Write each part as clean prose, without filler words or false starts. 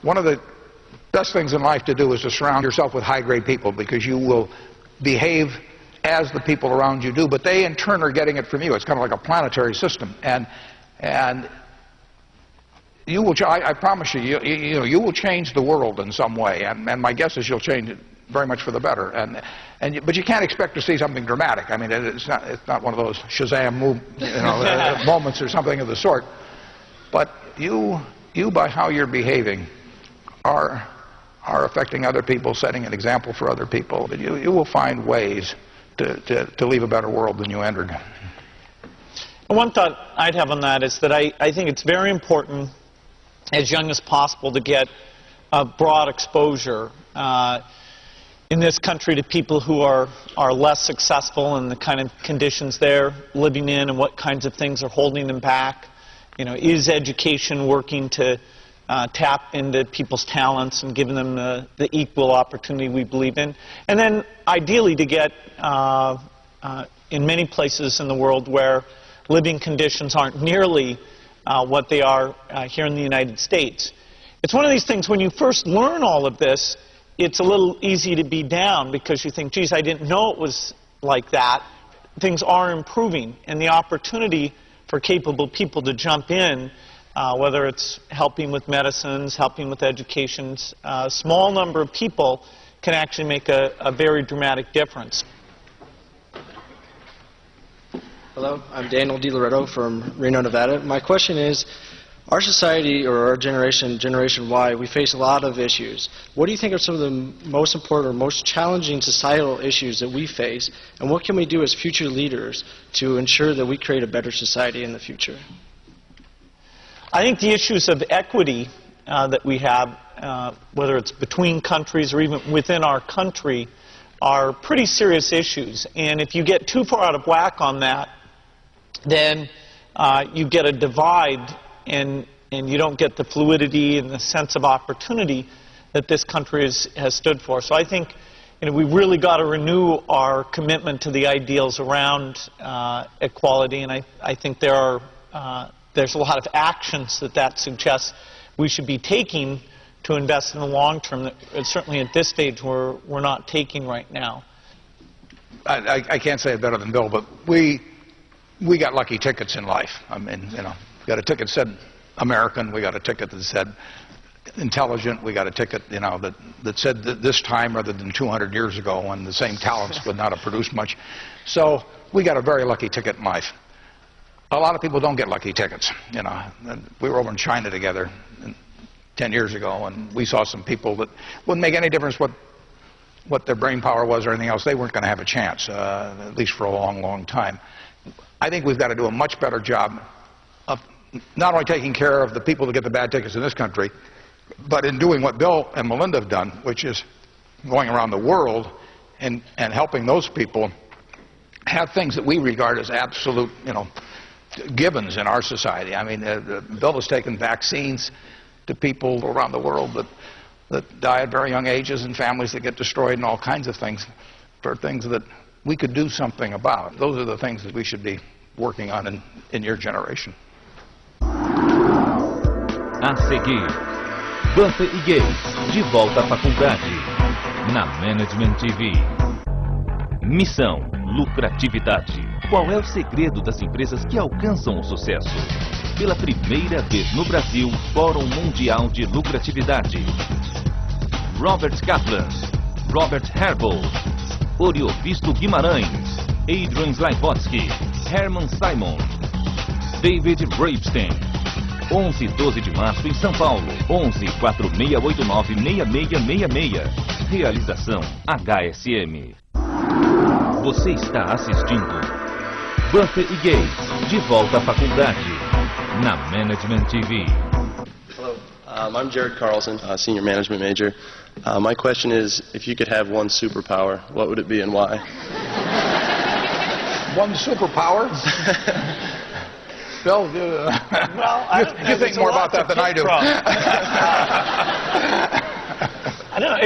one of the best things in life to do is to surround yourself with high-grade people, because you will behave as the people around you do, but they in turn are getting it from you. It's kind of like a planetary system, and you will. I promise you, you will change the world in some way, and my guess is you'll change it very much for the better. But you can't expect to see something dramatic. I mean, it's not one of those Shazam moments or something of the sort. But you by how you're behaving are affecting other people, setting an example for other people. But you will find ways to leave a better world than you entered. One thought I'd have on that is that I think it's very important, as young as possible, to get a broad exposure in this country to people who are less successful and the kind of conditions they're living in and what kinds of things are holding them back. Is education working to tap into people's talents and giving them the equal opportunity we believe in? And then ideally to get in many places in the world where living conditions aren't nearly what they are here in the United States. It's one of these things, when you first learn all of this, it's a little easy to be down because you think, geez, I didn't know it was like that. Things are improving, and the opportunity for capable people to jump in, whether it's helping with medicines, helping with education, a small number of people can actually make a very dramatic difference. Hello, I'm Daniel DiLoretto from Reno, Nevada. My question is, our society, or our generation, Generation Y, we face a lot of issues. What do you think are some of the most important or most challenging societal issues that we face, and what can we do as future leaders to ensure that we create a better society in the future? I think the issues of equity that we have, whether it's between countries or even within our country, are pretty serious issues. And if you get too far out of whack on that, then you get a divide, and you don't get the fluidity and the sense of opportunity that this country has stood for. So I think we really got to renew our commitment to the ideals around equality, and I think there's a lot of actions that suggests we should be taking to invest in the long term that certainly at this stage we're not taking right now. I can't say it better than Bill, but we got lucky tickets in life. I mean, we got a ticket that said American, we got a ticket that said intelligent, we got a ticket, that said this time rather than 200 years ago when the same talents would not have produced much. So we got a very lucky ticket in life. A lot of people don't get lucky tickets. We were over in China together 10 years ago, and we saw some people that wouldn't make any difference what their brain power was or anything else. They weren't going to have a chance, at least for a long, long time. I think we've got to do a much better job of not only taking care of the people that get the bad tickets in this country, but in doing what Bill and Melinda have done, which is going around the world and helping those people have things that we regard as absolute, givens in our society. I mean, Bill has taken vaccines to people around the world that die at very young ages, and families that get destroyed, and all kinds of things, for things that we could do something about. Those are the things that we should be working on in your generation. A seguir, Buffett e Gates, de volta à faculdade, na Management TV. Missão, lucratividade. Qual é o segredo das empresas que alcançam o sucesso? Pela primeira vez no Brasil, Fórum Mundial de Lucratividade. Robert Kaplan, Robert Herbold, Oriovisto Guimarães, Adrian Slavotsky, Herman Simon, David Bravestein. 11 e 12 de março em São Paulo. 11 4689 6666. Realização HSM. Você está assistindo Buffett e Gates, de volta à faculdade, na Management TV. Hello, I'm Jared Carlson, senior management major. My question is, if you could have one superpower, what would it be and why? One superpower? Bill, you think more about that than I do. I don't know.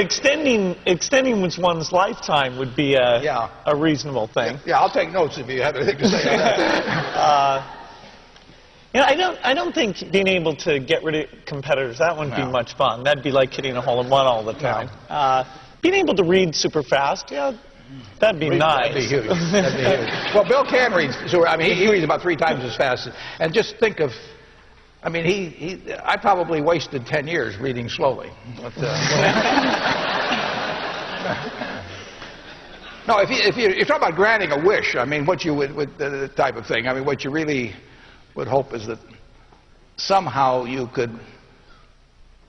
Extending one's lifetime would be a reasonable thing. Yeah, I'll take notes if you have anything to say on that. You know, I don't think being able to get rid of competitors, that wouldn't be much fun. That'd be like hitting a hole-in-one all the time. Being able to read super fast, yeah, that'd be nice. That'd be huge. That'd be huge. Well, Bill can read. So, I mean, he reads about 3 times as fast. And just think of, I mean, I probably wasted 10 years reading slowly. But, no, if you're talking about granting a wish, I mean, what you would, with the type of thing, I mean, what you really would hope is that somehow you could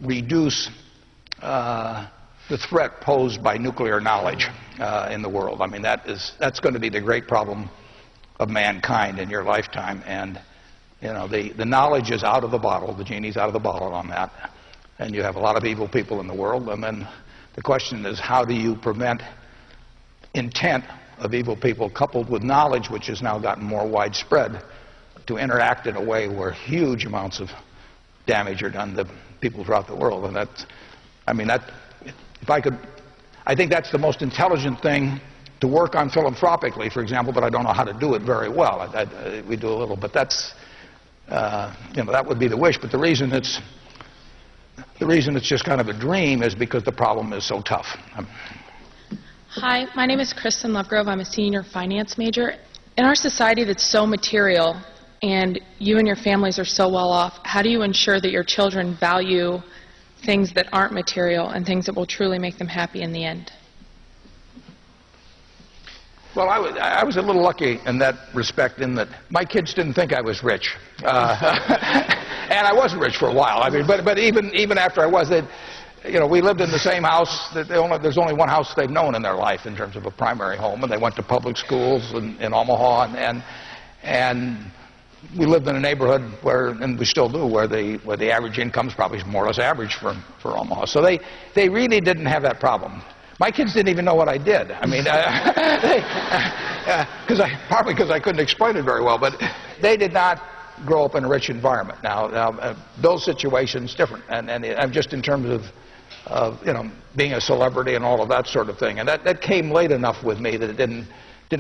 reduce the threat posed by nuclear knowledge in the world. I mean, that's going to be the great problem of mankind in your lifetime. And you know, the knowledge is out of the bottle. The genie's out of the bottle on that. And you have a lot of evil people in the world. And then the question is, how do you prevent intent of evil people coupled with knowledge, which has now gotten more widespread, to interact in a way where huge amounts of damage are done to people throughout the world? And that's, I mean, that, if I could, I think that's the most intelligent thing to work on philanthropically, for example, but I don't know how to do it very well. We do a little, but that's, you know, that would be the wish. But the reason it's just kind of a dream is because the problem is so tough. Hi, my name is Kristen Lovegrove. I'm a senior finance major. In our society that's so material and you and your families are so well off, how do you ensure that your children value things that aren't material and things that will truly make them happy in the end? Well, I was a little lucky in that respect, in that my kids didn't think I was rich, and I wasn't rich for a while. I mean, but even after I was, you know, we lived in the same house. There's only one house they've known in their life in terms of a primary home, and they went to public schools in Omaha, and we lived in a neighborhood where, and we still do, where the average income is probably more or less average for Omaha. So they really didn't have that problem. My kids didn't even know what I did. I mean, partly because I couldn't explain it very well, but they did not grow up in a rich environment. Now Bill's situation's different, and just in terms of you know, being a celebrity and all of that sort of thing, and that came late enough with me that it didn't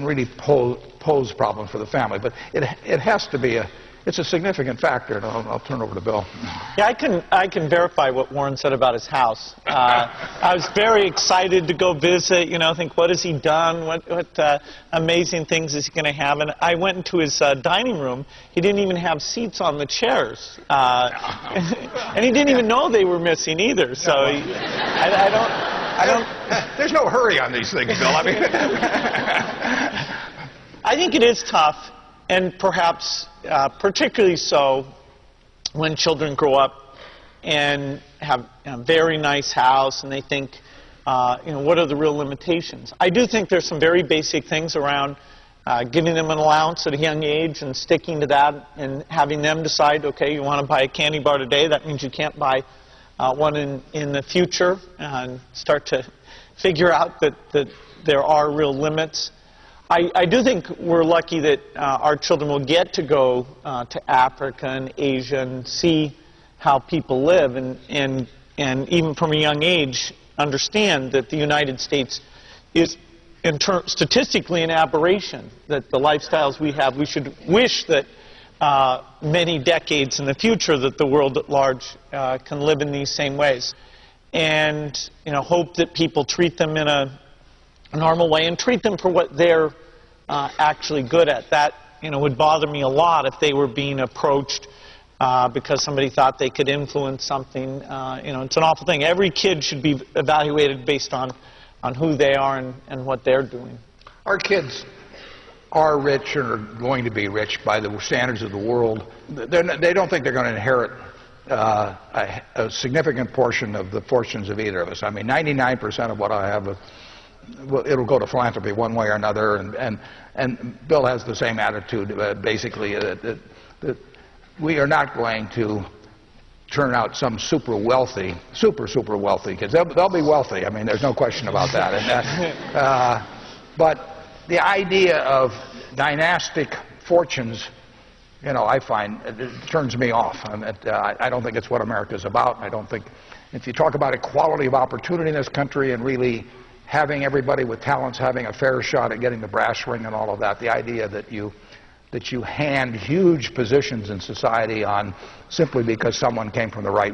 really pose problems for the family. But it has to be it's a significant factor, and I'll turn over to Bill. Yeah, I can verify what Warren said about his house. I was very excited to go visit, you know, think, what has he done? What amazing things is he going to have? And I went into his dining room. He didn't even have seats on the chairs. And he didn't even know they were missing either. So I don't... There's no hurry on these things, Bill. I mean... I think it is tough, and perhaps particularly so when children grow up and have a very nice house and they think, you know, what are the real limitations? I do think there's some very basic things around giving them an allowance at a young age and sticking to that and having them decide, okay, you want to buy a candy bar today, that means you can't buy one in the future, and start to figure out that there are real limits. I do think we're lucky that our children will get to go to Africa and Asia and see how people live, and even from a young age understand that the United States is statistically an aberration, that the lifestyles we have, we should wish that many decades in the future that the world at large can live in these same ways, and you know, hope that people treat them in a normal way and treat them for what they're actually good at. That, you know, would bother me a lot if they were being approached because somebody thought they could influence something. You know, it's an awful thing. Every kid should be evaluated based on who they are and what they're doing. Our kids are rich or are going to be rich by the standards of the world. They don't think they're going to inherit a significant portion of the fortunes of either of us. I mean, 99% of what I have, well, it'll go to philanthropy one way or another, and Bill has the same attitude, basically, that we are not going to turn out some super wealthy kids. They'll be wealthy. I mean, there's no question about that. And, but the idea of dynastic fortunes, you know, I find it turns me off. I don't think it's what America's about. I don't think, if you talk about equality of opportunity in this country and really having everybody with talents having a fair shot at getting the brass ring and all of that, the idea that you that you hand huge positions in society on simply because someone came from the right